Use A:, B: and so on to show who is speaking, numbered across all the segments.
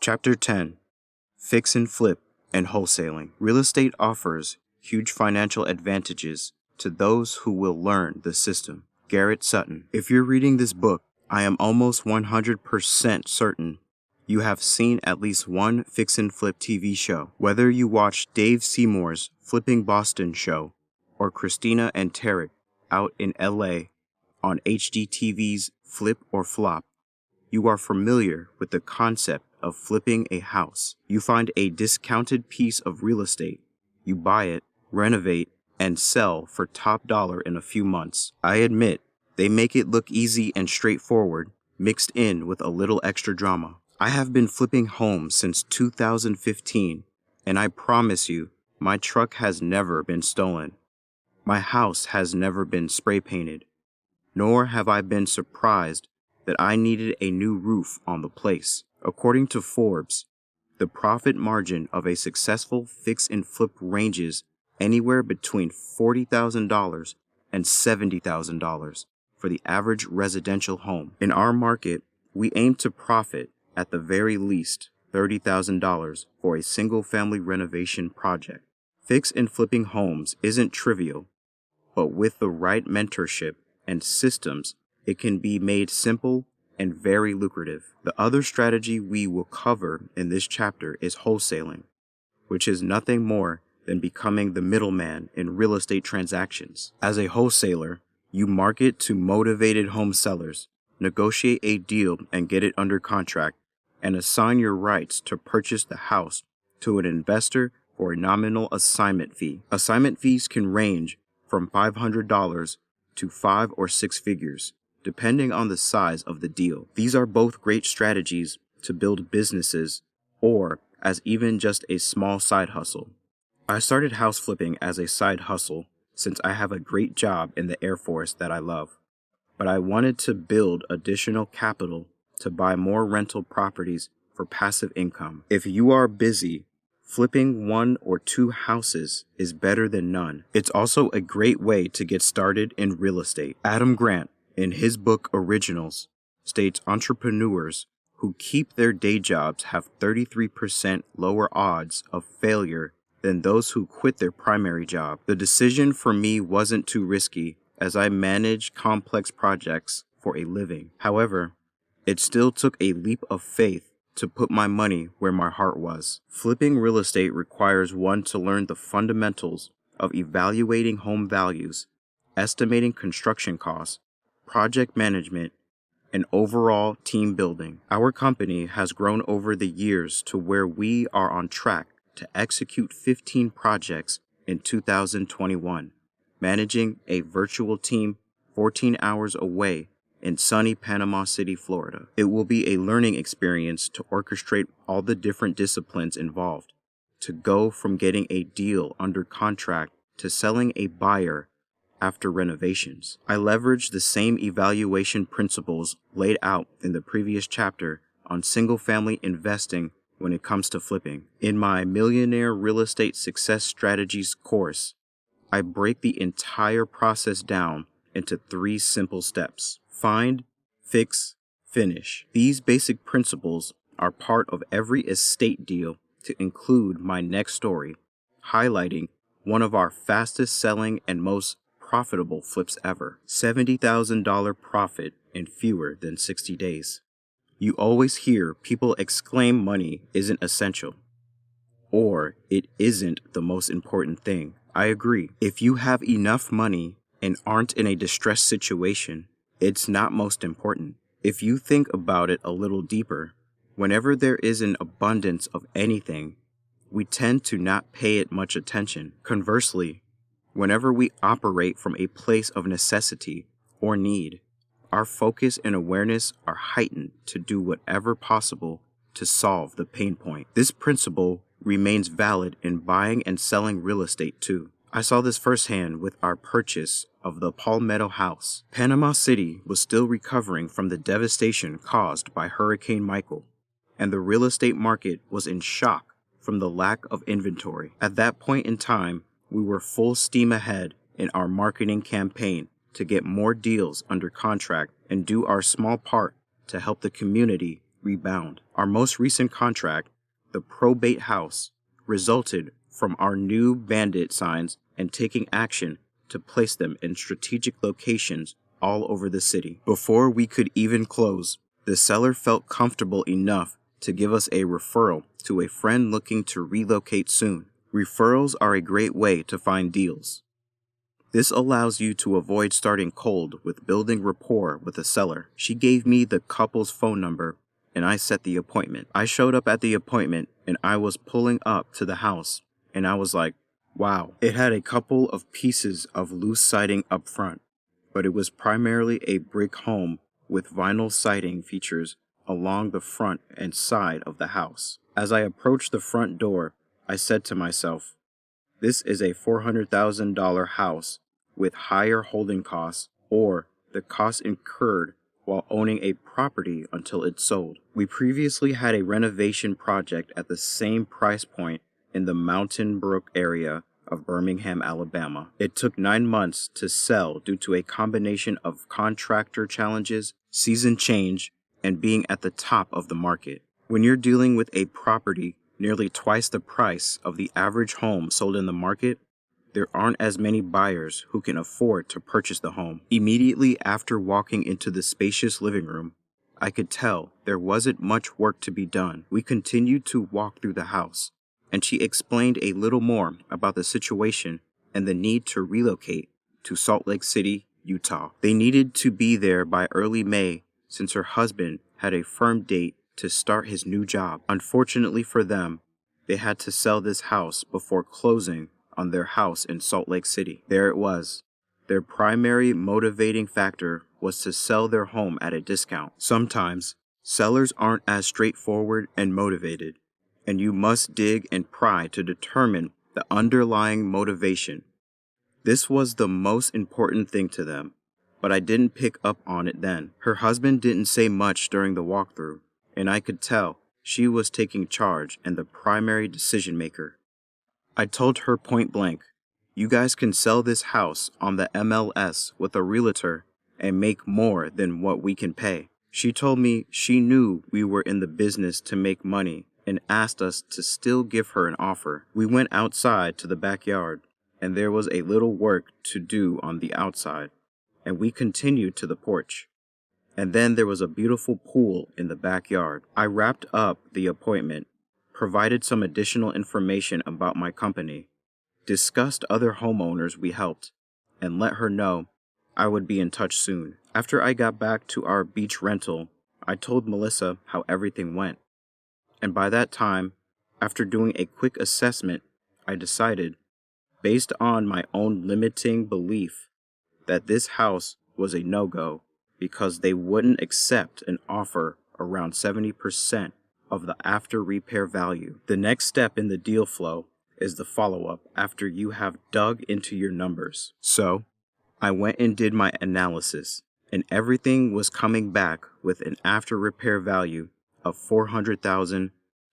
A: Chapter 10: Fix and Flip and Wholesaling. Real estate offers huge financial advantages to those who will learn the system. Garrett Sutton. If you're reading this book, I am almost 100% certain you have seen at least one fix and flip TV show. Whether you watch Dave Seymour's Flipping Boston show or Christina and Tarek out in LA on HGTV's Flip or Flop, you are familiar with the concept of flipping a house. You find a discounted piece of real estate, you buy it, renovate, and sell for top dollar in a few months. I admit, they make it look easy and straightforward, mixed in with a little extra drama. I have been flipping homes since 2015, and I promise you, my truck has never been stolen. My house has never been spray painted, nor have I been surprised that I needed a new roof on the place. According to Forbes, the profit margin of a successful fix and flip ranges anywhere between $40,000 and $70,000 for the average residential home. In our market, we aim to profit at the very least $30,000 for a single-family renovation project. Fix and flipping homes isn't trivial, but with the right mentorship and systems, it can be made simple and very lucrative. The other strategy we will cover in this chapter is wholesaling, which is nothing more than becoming the middleman in real estate transactions. As a wholesaler, you market to motivated home sellers, negotiate a deal and get it under contract, and assign your rights to purchase the house to an investor for a nominal assignment fee. Assignment fees can range from $500 to 5 or 6 figures, depending on the size of the deal. These are both great strategies to build businesses or as even just a small side hustle. I started house flipping as a side hustle since I have a great job in the Air Force that I love, but I wanted to build additional capital to buy more rental properties for passive income. If you are busy, flipping 1 or 2 houses is better than none. It's also a great way to get started in real estate. Adam Grant, in his book Originals, states entrepreneurs who keep their day jobs have 33% lower odds of failure than those who quit their primary job. The decision for me wasn't too risky, as I manage complex projects for a living. However, it still took a leap of faith to put my money where my heart was. Flipping real estate requires one to learn the fundamentals of evaluating home values, estimating construction costs, project management, and overall team building. Our company has grown over the years to where we are on track to execute 15 projects in 2021, managing a virtual team 14 hours away in sunny Panama City, Florida. It will be a learning experience to orchestrate all the different disciplines involved, to go from getting a deal under contract to selling a buyer after renovations. I leverage the same evaluation principles laid out in the previous chapter on single-family investing when it comes to flipping. In my Millionaire Real Estate Success Strategies course, I break the entire process down into 3 simple steps: find, fix, finish. These basic principles are part of every estate deal to include my next story, highlighting one of our fastest selling and most profitable flips ever. $70,000 profit in fewer than 60 days. You always hear people exclaim money isn't essential, or it isn't the most important thing. I agree. If you have enough money and aren't in a distressed situation, it's not most important. If you think about it a little deeper, whenever there is an abundance of anything, we tend to not pay it much attention. Conversely, whenever we operate from a place of necessity or need, our focus and awareness are heightened to do whatever possible to solve the pain point. This principle remains valid in buying and selling real estate too. I saw this firsthand with our purchase of the Palmetto House. Panama City was still recovering from the devastation caused by Hurricane Michael, and the real estate market was in shock from the lack of inventory. At that point in time, we were full steam ahead in our marketing campaign to get more deals under contract and do our small part to help the community rebound. Our most recent contract, the probate house, resulted from our new bandit signs and taking action to place them in strategic locations all over the city. Before we could even close, the seller felt comfortable enough to give us a referral to a friend looking to relocate soon. Referrals are a great way to find deals. This allows you to avoid starting cold with building rapport with the seller. She gave me the couple's phone number and I set the appointment. I showed up at the appointment and I was pulling up to the house and I was like, wow. It had a couple of pieces of loose siding up front, but it was primarily a brick home with vinyl siding features along the front and side of the house. As I approached the front door, I said to myself, this is a $400,000 house with higher holding costs or the costs incurred while owning a property until it's sold. We previously had a renovation project at the same price point in the Mountain Brook area of Birmingham, Alabama. It took 9 months to sell due to a combination of contractor challenges, season change, and being at the top of the market. When you're dealing with a property nearly twice the price of the average home sold in the market, there aren't as many buyers who can afford to purchase the home. Immediately after walking into the spacious living room, I could tell there wasn't much work to be done. We continued to walk through the house, and she explained a little more about the situation and the need to relocate to Salt Lake City, Utah. They needed to be there by early May since her husband had a firm date to start his new job. Unfortunately for them, they had to sell this house before closing on their house in Salt Lake City. There it was. Their primary motivating factor was to sell their home at a discount. Sometimes, sellers aren't as straightforward and motivated, and you must dig and pry to determine the underlying motivation. This was the most important thing to them, but I didn't pick up on it then. Her husband didn't say much during the walkthrough, and I could tell she was taking charge and the primary decision maker. I told her point blank, you guys can sell this house on the MLS with a realtor and make more than what we can pay. She told me she knew we were in the business to make money and asked us to still give her an offer. We went outside to the backyard, and there was a little work to do on the outside, and we continued to the porch. And then there was a beautiful pool in the backyard. I wrapped up the appointment, provided some additional information about my company, discussed other homeowners we helped, and let her know I would be in touch soon. After I got back to our beach rental, I told Melissa how everything went. And by that time, after doing a quick assessment, I decided, based on my own limiting belief, that this house was a no-go because they wouldn't accept an offer around 70% of the after repair value. The next step in the deal flow is the follow-up after you have dug into your numbers. So, I went and did my analysis, and everything was coming back with an after repair value of $400,000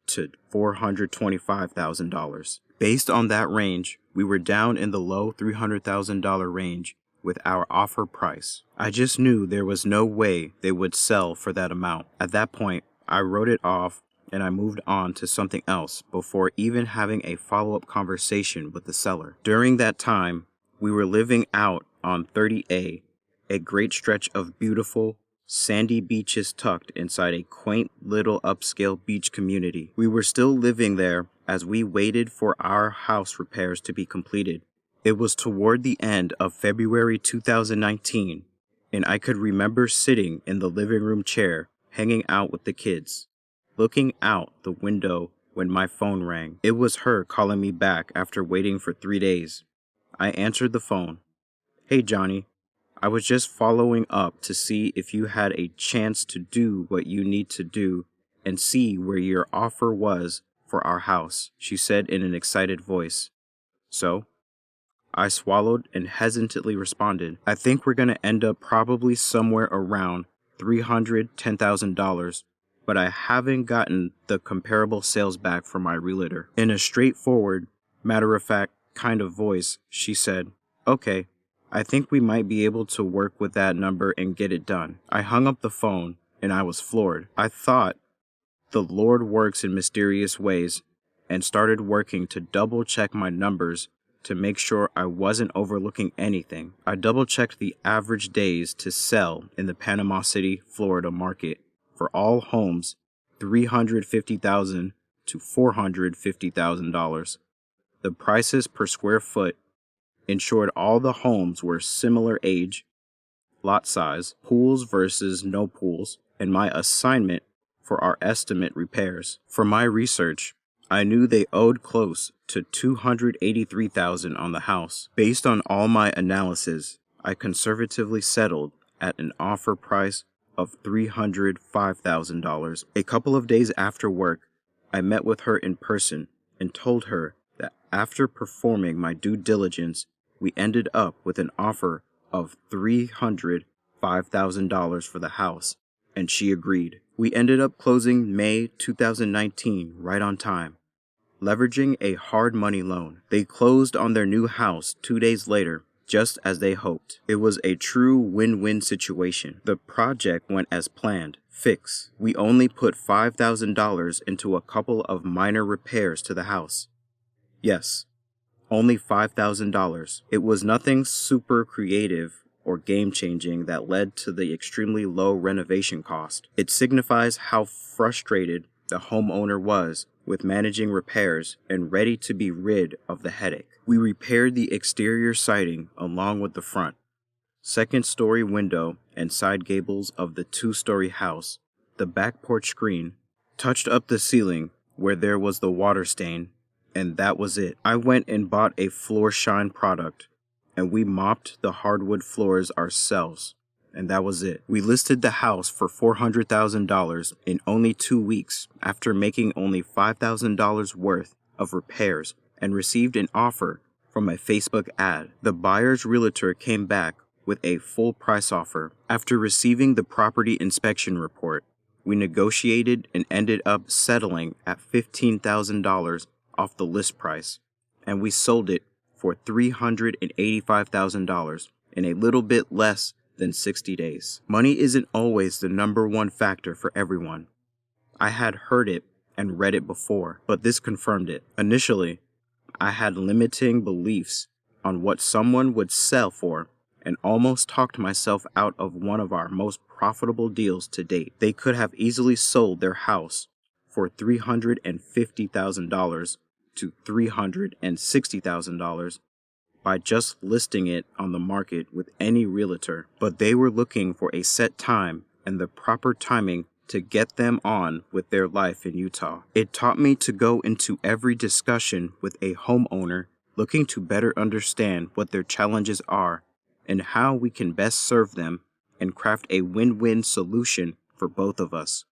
A: to $425,000. Based on that range, we were down in the low $300,000 range with our offer price. I just knew there was no way they would sell for that amount. At that point, I wrote it off and I moved on to something else before even having a follow-up conversation with the seller. During that time, we were living out on 30A, a great stretch of beautiful, sandy beaches tucked inside a quaint little upscale beach community. We were still living there as we waited for our house repairs to be completed. It was toward the end of February 2019, and I could remember sitting in the living room chair, hanging out with the kids, looking out the window when my phone rang. It was her calling me back after waiting for 3 days. I answered the phone. Hey, Johnny. I was just following up to see if you had a chance to do what you need to do and see where your offer was for our house, she said in an excited voice. So, I swallowed and hesitantly responded, I think we're going to end up probably somewhere around $310,000, but I haven't gotten the comparable sales back from my realtor. In a straightforward, matter-of-fact kind of voice, she said, okay, I think we might be able to work with that number and get it done. I hung up the phone and I was floored. I thought The Lord works in mysterious ways, and started working to double-check my numbers to make sure I wasn't overlooking anything. I double-checked the average days to sell in the Panama City, Florida market for all homes, $350,000 to $450,000. The prices per square foot ensured all the homes were similar age, lot size, pools versus no pools, and my assignment for our estimate repairs. For my research, I knew they owed close to $283,000 on the house. Based on all my analysis, I conservatively settled at an offer price of $305,000. A couple of days after work, I met with her in person and told her that after performing my due diligence, we ended up with an offer of $305,000 for the house, and she agreed. We ended up closing May 2019 right on time, leveraging a hard money loan. They closed on their new house 2 days later, just as they hoped. It was a true win-win situation. The project went as planned. Fix. We only put $5,000 into a couple of minor repairs to the house. Yes, only $5,000. It was nothing super creative or game-changing that led to the extremely low renovation cost. It signifies how frustrated the homeowner was with managing repairs and ready to be rid of the headache. We repaired the exterior siding along with the front, second-story window and side gables of the two-story house, the back porch screen, touched up the ceiling where there was the water stain, and that was it. I went and bought a floor shine product, and we mopped the hardwood floors ourselves, and that was it. We listed the house for $400,000 in only 2 weeks after making only $5,000 worth of repairs and received an offer from a Facebook ad. The buyer's realtor came back with a full price offer. After receiving the property inspection report, we negotiated and ended up settling at $15,000 off the list price, and we sold it for $385,000 in a little bit less than 60 days. Money isn't always the number one factor for everyone. I had heard it and read it before, but this confirmed it. Initially, I had limiting beliefs on what someone would sell for and almost talked myself out of one of our most profitable deals to date. They could have easily sold their house for $350,000 to $360,000 by just listing it on the market with any realtor, but they were looking for a set time and the proper timing to get them on with their life in Utah. It taught me to go into every discussion with a homeowner looking to better understand what their challenges are and how we can best serve them and craft a win-win solution for both of us.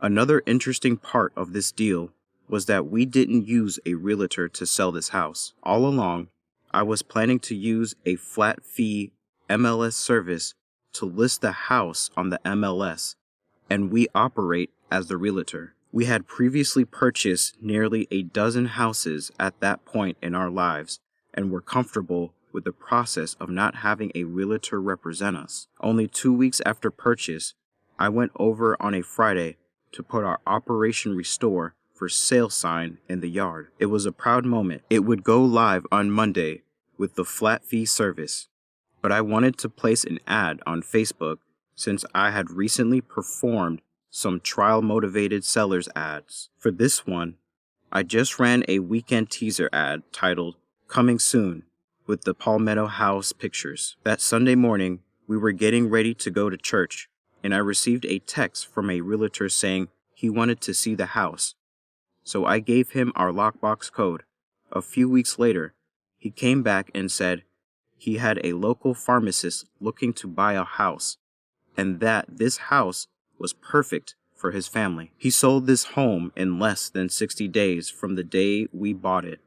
A: Another interesting part of this deal was that we didn't use a realtor to sell this house. All along, I was planning to use a flat fee MLS service to list the house on the MLS, and we operate as the realtor. We had previously purchased nearly a dozen houses at that point in our lives and were comfortable with the process of not having a realtor represent us. Only 2 weeks after purchase, I went over on a Friday to put our Operation Restore for sale sign in the yard. It was a proud moment. It would go live on Monday with the flat fee service, but I wanted to place an ad on Facebook since I had recently performed some trial-motivated sellers ads. For this one, I just ran a weekend teaser ad titled Coming Soon with the Palmetto House pictures. That Sunday morning, we were getting ready to go to church, and I received a text from a realtor saying he wanted to see the house. So I gave him our lockbox code. A few weeks later, he came back and said he had a local pharmacist looking to buy a house, and that this house was perfect for his family. He sold this home in less than 60 days from the day we bought it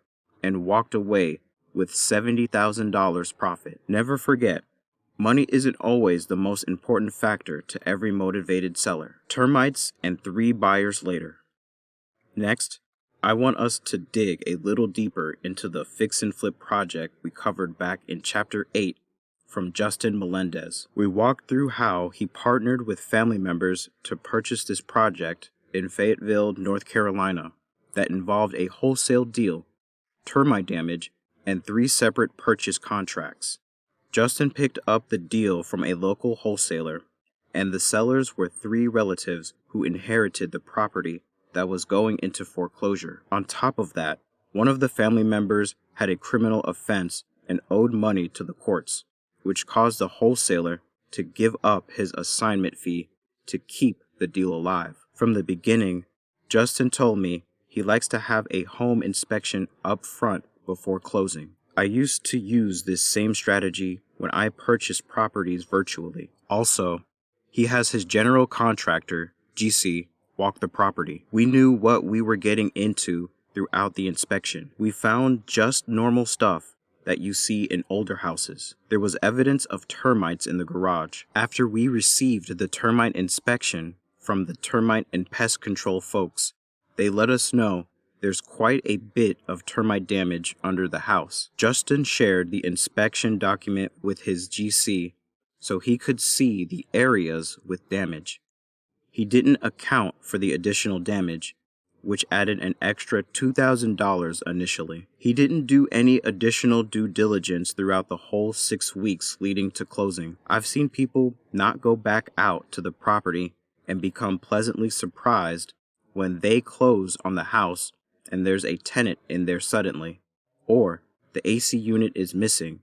A: and walked away with $70,000 profit. Never forget, money isn't always the most important factor to every motivated seller. Termites and 3 buyers later. Next, I want us to dig a little deeper into the fix and flip project we covered back in Chapter 8 from Justin Melendez. We walked through how he partnered with family members to purchase this project in Fayetteville, North Carolina, that involved a wholesale deal, termite damage, and 3 separate purchase contracts. Justin picked up the deal from a local wholesaler, and the sellers were 3 relatives who inherited the property that was going into foreclosure. On top of that, one of the family members had a criminal offense and owed money to the courts, which caused the wholesaler to give up his assignment fee to keep the deal alive. From the beginning, Justin told me he likes to have a home inspection up front before closing. I used to use this same strategy when I purchased properties virtually. Also, he has his general contractor, GC, walk the property. We knew what we were getting into throughout the inspection. We found just normal stuff that you see in older houses. There was evidence of termites in the garage. After we received the termite inspection from the termite and pest control folks, they let us know there's quite a bit of termite damage under the house. Justin shared the inspection document with his GC so he could see the areas with damage. He didn't account for the additional damage, which added an extra $2,000 initially. He didn't do any additional due diligence throughout the whole 6 weeks leading to closing. I've seen people not go back out to the property and become pleasantly surprised when they close on the house and there's a tenant in there suddenly, or the AC unit is missing,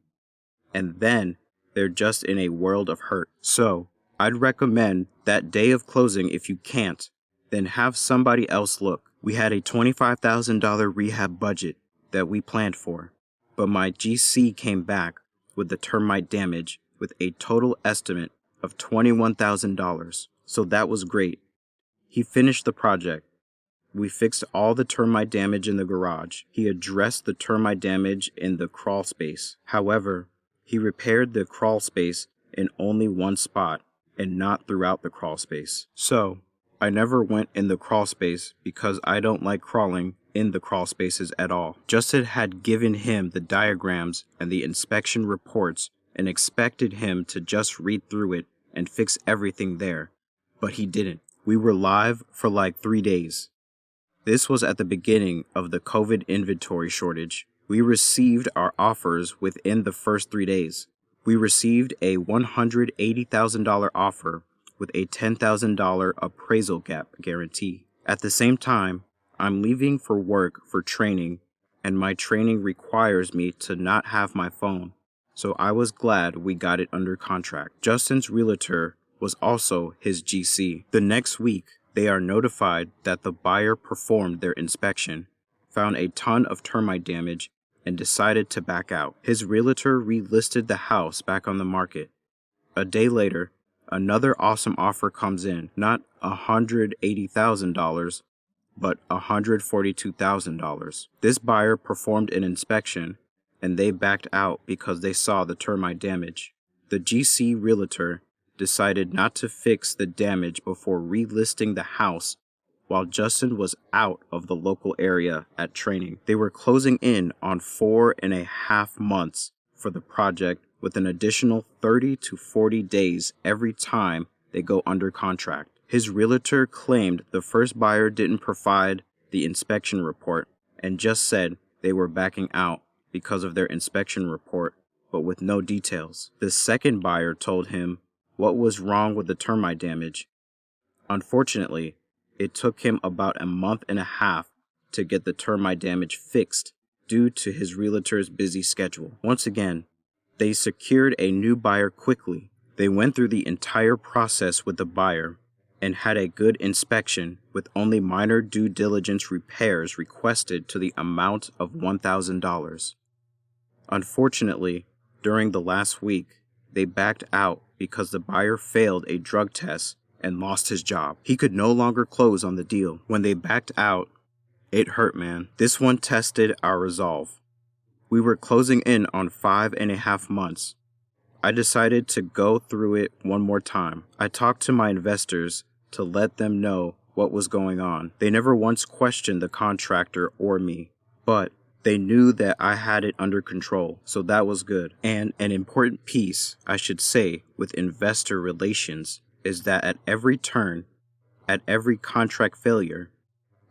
A: and then they're just in a world of hurt. So, I'd recommend that day of closing if you can't, then have somebody else look. We had a $25,000 rehab budget that we planned for, but my GC came back with the termite damage with a total estimate of $21,000, so that was great. He finished the project. We fixed all the termite damage in the garage. He addressed the termite damage in the crawl space. However, he repaired the crawl space in only one spot and not throughout the crawl space. So, I never went in the crawl space because I don't like crawling in the crawl spaces at all. Justin had given him the diagrams and the inspection reports and expected him to just read through it and fix everything there, but he didn't. We were live for like 3 days. This was at the beginning of the COVID inventory shortage. We received our offers within the first 3 days. We received a $180,000 offer with a $10,000 appraisal gap guarantee. At the same time, I'm leaving for work for training, and my training requires me to not have my phone, so I was glad we got it under contract. Justin's realtor was also his GC. The next week, they are notified that the buyer performed their inspection, found a ton of termite damage, and decided to back out. His realtor relisted the house back on the market. A day later, another awesome offer comes in, not $180,000, but $142,000. This buyer performed an inspection, and they backed out because they saw the termite damage. The GC realtor decided not to fix the damage before relisting the house while Justin was out of the local area at training. They were closing in on 4.5 months for the project with an additional 30 to 40 days every time they go under contract. His realtor claimed the first buyer didn't provide the inspection report and just said they were backing out because of their inspection report, but with no details. The second buyer told him what was wrong with the termite damage. Unfortunately, it took him about a month and a half to get the termite damage fixed due to his realtor's busy schedule. Once again, they secured a new buyer quickly. They went through the entire process with the buyer and had a good inspection with only minor due diligence repairs requested to the amount of $1,000. Unfortunately, during the last week, they backed out because the buyer failed a drug test and lost his job. He could no longer close on the deal. When they backed out, it hurt, man. This one tested our resolve. We were closing in on 5.5 months. I decided to go through it one more time. I talked to my investors to let them know what was going on. They never once questioned the contractor or me, but they knew that I had it under control, so that was good. And an important piece, I should say, with investor relations is that at every turn, at every contract failure,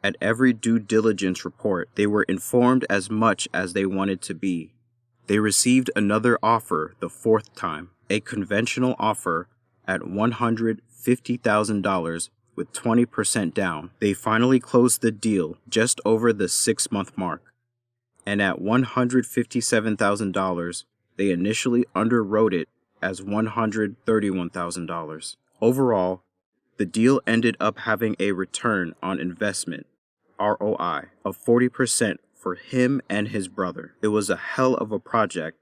A: at every due diligence report. They were informed as much as they wanted to be. They received another offer the fourth time, a conventional offer at $150,000 with 20% down. They finally closed the deal just over the 6-month mark. And at $157,000, they initially underwrote it as $131,000. Overall, the deal ended up having a return on investment, ROI, of 40% for him and his brother. It was a hell of a project.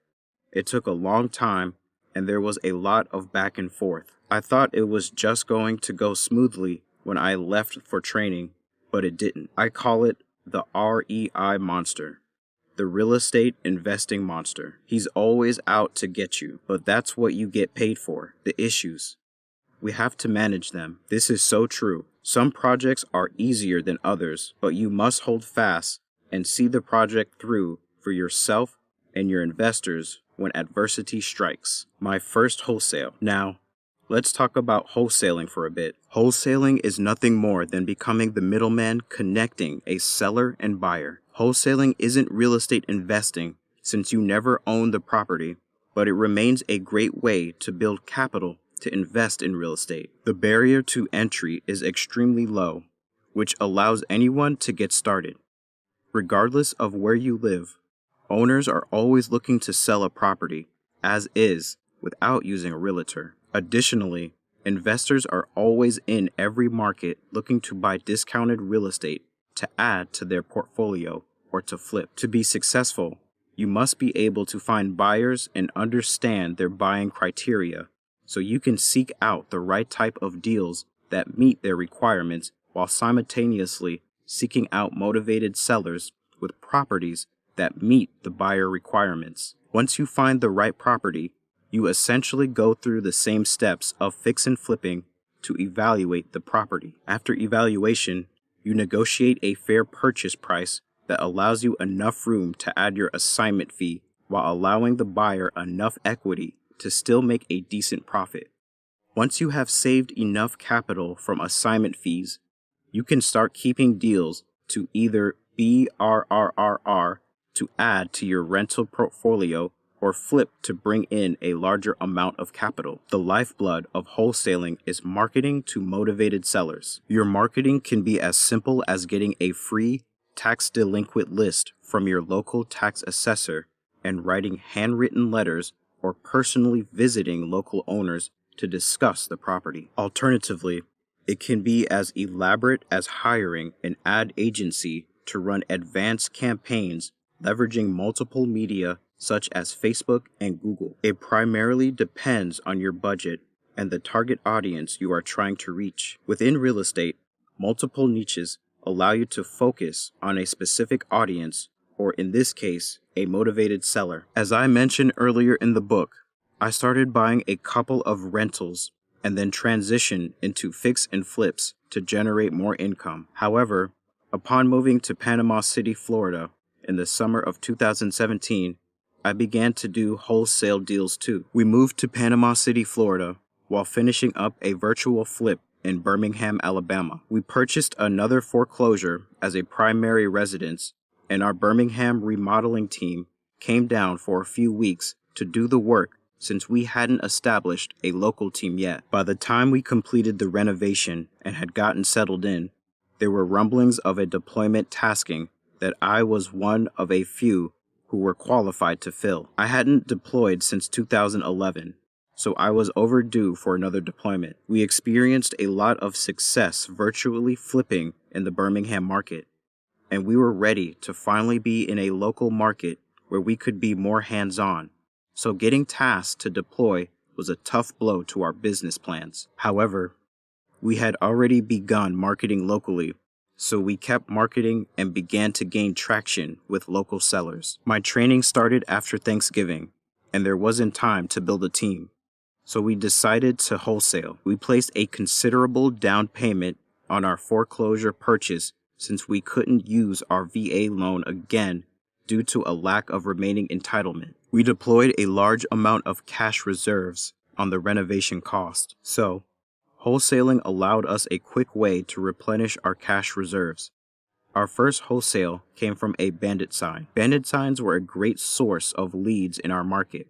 A: It took a long time, and there was a lot of back and forth. I thought it was just going to go smoothly when I left for training, but it didn't. I call it the REI monster. The real estate investing monster. He's always out to get you, but that's what you get paid for, the issues. We have to manage them. This is so true. Some projects are easier than others, but you must hold fast and see the project through for yourself and your investors when adversity strikes. My first wholesale. Now, let's talk about wholesaling for a bit. Wholesaling is nothing more than becoming the middleman connecting a seller and buyer. Wholesaling isn't real estate investing since you never own the property, but it remains a great way to build capital to invest in real estate. The barrier to entry is extremely low, which allows anyone to get started. Regardless of where you live, owners are always looking to sell a property as is without using a realtor. Additionally, investors are always in every market looking to buy discounted real estate to add to their portfolio or to flip. To be successful, you must be able to find buyers and understand their buying criteria so you can seek out the right type of deals that meet their requirements while simultaneously seeking out motivated sellers with properties that meet the buyer requirements. Once you find the right property, you essentially go through the same steps of fix and flipping to evaluate the property. After evaluation, you negotiate a fair purchase price that allows you enough room to add your assignment fee while allowing the buyer enough equity to still make a decent profit. Once you have saved enough capital from assignment fees, you can start keeping deals to either BRRRR to add to your rental portfolio or flip to bring in a larger amount of capital. The lifeblood of wholesaling is marketing to motivated sellers. Your marketing can be as simple as getting a free tax delinquent list from your local tax assessor and writing handwritten letters or personally visiting local owners to discuss the property. Alternatively, it can be as elaborate as hiring an ad agency to run advanced campaigns leveraging multiple media such as Facebook and Google. It primarily depends on your budget and the target audience you are trying to reach. Within real estate, multiple niches allow you to focus on a specific audience, or in this case, a motivated seller. As I mentioned earlier in the book, I started buying a couple of rentals and then transitioned into fix and flips to generate more income. However, upon moving to Panama City, Florida in the summer of 2017, I began to do wholesale deals too. We moved to Panama City, Florida, while finishing up a virtual flip in Birmingham, Alabama. We purchased another foreclosure as a primary residence, and our Birmingham remodeling team came down for a few weeks to do the work since we hadn't established a local team yet. By the time we completed the renovation and had gotten settled in, there were rumblings of a deployment tasking that I was one of a few who were qualified to fill. I hadn't deployed since 2011, so I was overdue for another deployment. We experienced a lot of success virtually flipping in the Birmingham market, and we were ready to finally be in a local market where we could be more hands-on. So getting tasked to deploy was a tough blow to our business plans. However, we had already begun marketing locally, so we kept marketing and began to gain traction with local sellers. My training started after Thanksgiving, and there wasn't time to build a team, so we decided to wholesale. We placed a considerable down payment on our foreclosure purchase since we couldn't use our VA loan again due to a lack of remaining entitlement. We deployed a large amount of cash reserves on the renovation cost. So, Wholesaling allowed us a quick way to replenish our cash reserves. Our first wholesale came from a bandit sign. Bandit signs were a great source of leads in our market,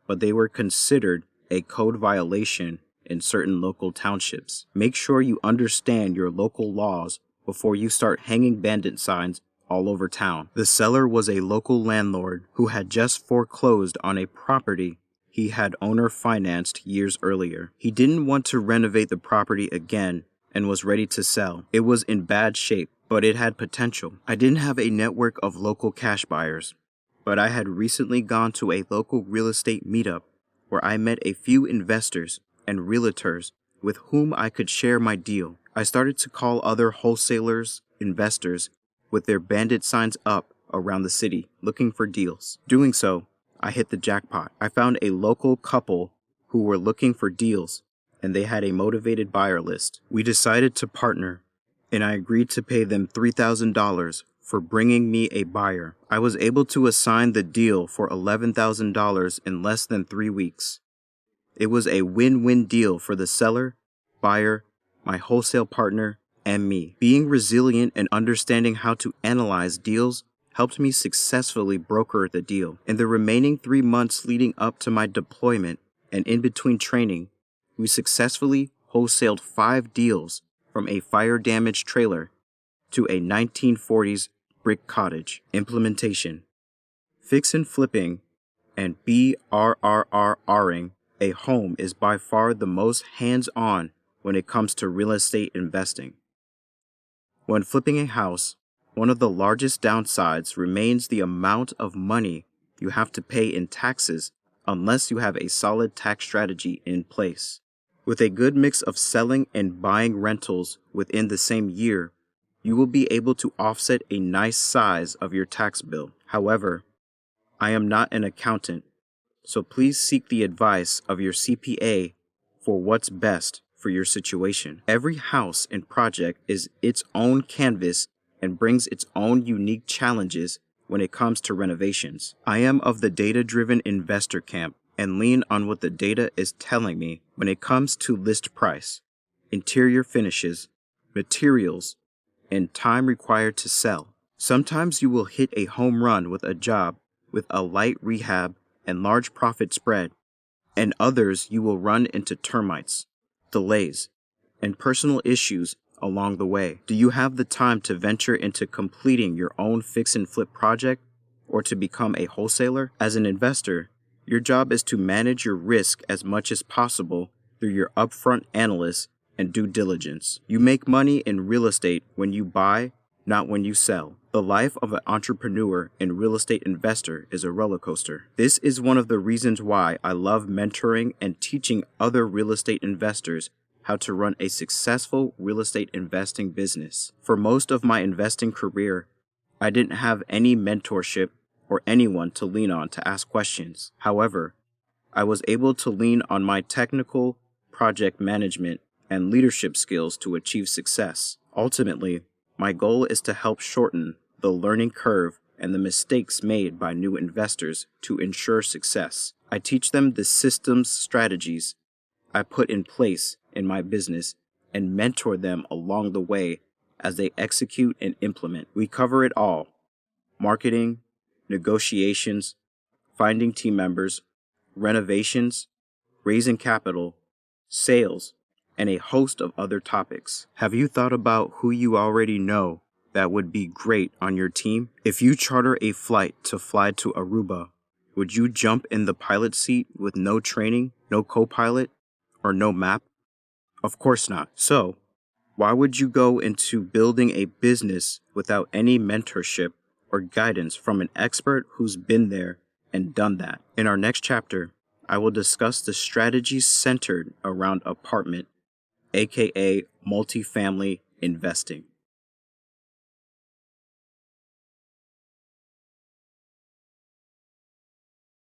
A: but they were considered a code violation in certain local townships. Make sure you understand your local laws before you start hanging bandit signs all over town. The seller was a local landlord who had just foreclosed on a property he had owner financed years earlier. He didn't want to renovate the property again and was ready to sell. It was in bad shape, but it had potential. I didn't have a network of local cash buyers, but I had recently gone to a local real estate meetup where I met a few investors and realtors with whom I could share my deal. I started to call other wholesalers, investors, with their bandit signs up around the city looking for deals. Doing so, I hit the jackpot. I found a local couple who were looking for deals, and they had a motivated buyer list. We decided to partner, and I agreed to pay them $3,000 for bringing me a buyer. I was able to assign the deal for $11,000 in less than 3 weeks. It was a win-win deal for the seller, buyer, my wholesale partner, and me. Being resilient and understanding how to analyze deals helped me successfully broker the deal. In the remaining 3 months leading up to my deployment and in between training, we successfully wholesaled 5 deals from a fire-damaged trailer to a 1940s brick cottage. Implementation. Fix and flipping and BRRRing a home is by far the most hands-on when it comes to real estate investing. When flipping a house, one of the largest downsides remains the amount of money you have to pay in taxes unless you have a solid tax strategy in place. With a good mix of selling and buying rentals within the same year, you will be able to offset a nice size of your tax bill. However, I am not an accountant, so please seek the advice of your CPA for what's best for your situation. Every house and project is its own canvas and brings its own unique challenges when it comes to renovations. I am of the data-driven investor camp and lean on what the data is telling me when it comes to list price, interior finishes, materials, and time required to sell. Sometimes you will hit a home run with a job with a light rehab and large profit spread, and others you will run into termites, delays, and personal issues along the way. Do you have the time to venture into completing your own fix and flip project or to become a wholesaler? As an investor, your job is to manage your risk as much as possible through your upfront analysis and due diligence. You make money in real estate when you buy, not when you sell. The life of an entrepreneur and real estate investor is a roller coaster. This is one of the reasons why I love mentoring and teaching other real estate investors how to run a successful real estate investing business. For most of my investing career, I didn't have any mentorship or anyone to lean on to ask questions. However, I was able to lean on my technical, project management, and leadership skills to achieve success. Ultimately, my goal is to help shorten the learning curve and the mistakes made by new investors to ensure success. I teach them the systems, strategies I put in place in my business and mentor them along the way as they execute and implement. We cover it all: marketing, negotiations, finding team members, renovations, raising capital, sales, and a host of other topics. Have you thought about who you already know that would be great on your team? If you charter a flight to fly to Aruba, would you jump in the pilot seat with no training, no co-pilot, or no map? Of course not. So, why would you go into building a business without any mentorship or guidance from an expert who's been there and done that? In our next chapter, I will discuss the strategies centered around apartment, aka multifamily investing.